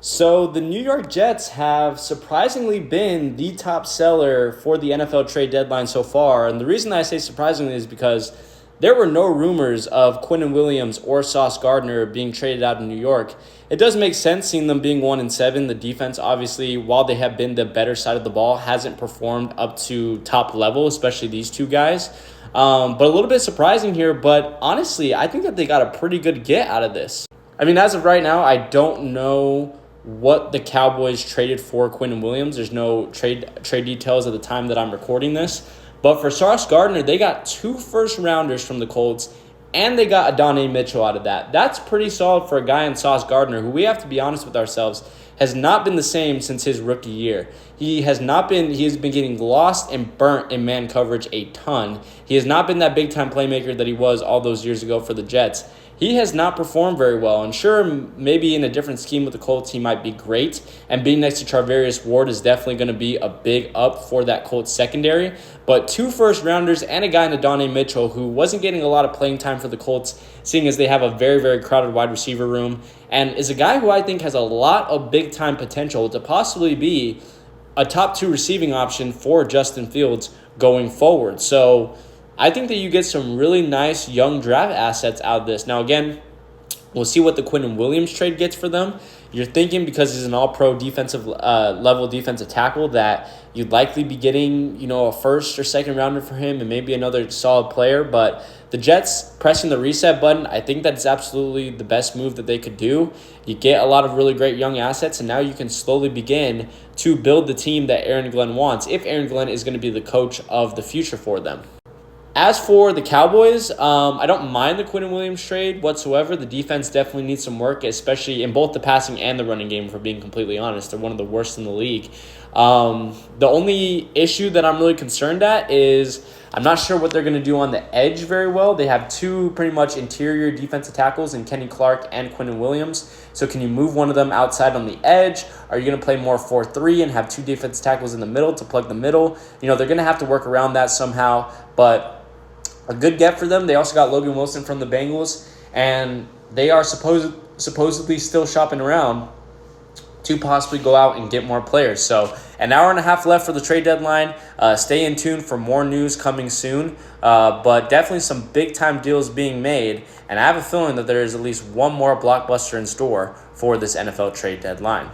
So the New York Jets have surprisingly been the top seller for the NFL trade deadline so far. And the reason I say surprisingly is because there were no rumors of Quinnen Williams or Sauce Gardner being traded out of New York. It does make sense seeing them being 1-7. The defense, obviously, while they have been the better side of the ball, hasn't performed up to top level, especially these two guys. But a little bit surprising here. But honestly, I think that they got a pretty good get out of this. I mean, as of right now, I don't know what the Cowboys traded for Quinnen Williams. There's no trade details at the time that I'm recording this. But for Sauce Gardner, they got 2 first-rounders from the Colts, and they got Adonai Mitchell out of that. That's pretty solid for a guy in Sauce Gardner, who we have to be honest with ourselves, has not been the same since his rookie year. He has been getting lost and burnt in man coverage a ton. He has not been that big-time playmaker that he was all those years ago for the Jets. He has not performed very well. And sure, maybe in a different scheme with the Colts, he might be great. And being next to Charvarius Ward is definitely going to be a big up for that Colts secondary. But 2 first-rounders and a guy in Adonai Mitchell who wasn't getting a lot of playing time for the Colts, seeing as they have a very, very crowded wide receiver room, and is a guy who I think has a lot of big-time potential to possibly be a top 2 receiving option for Justin Fields going forward. So I think that you get some really nice young draft assets out of this. Now, again, we'll see what the Quinnen Williams trade gets for them. You're thinking because he's an all-pro defensive level defensive tackle that you'd likely be getting, a first or second rounder for him and maybe another solid player. But the Jets pressing the reset button, I think that's absolutely the best move that they could do. You get a lot of really great young assets, and now you can slowly begin to build the team that Aaron Glenn wants, if Aaron Glenn is going to be the coach of the future for them. As for the Cowboys, I don't mind the Quinnen Williams trade whatsoever. The defense definitely needs some work, especially in both the passing and the running game, for being completely honest. They're one of the worst in the league. The only issue that I'm really concerned at is I'm not sure what they're going to do on the edge very well. They have 2 pretty much interior defensive tackles in Kenny Clark and Quinnen Williams. So can you move one of them outside on the edge? Are you going to play more 4-3 and have 2 defensive tackles in the middle to plug the middle? They're going to have to work around that somehow, but a good get for them. They also got Logan Wilson from the Bengals, and they are supposedly still shopping around to possibly go out and get more players. So an hour and a half left for the trade deadline. Stay in tune for more news coming soon, but definitely some big-time deals being made, and I have a feeling that there is at least one more blockbuster in store for this NFL trade deadline.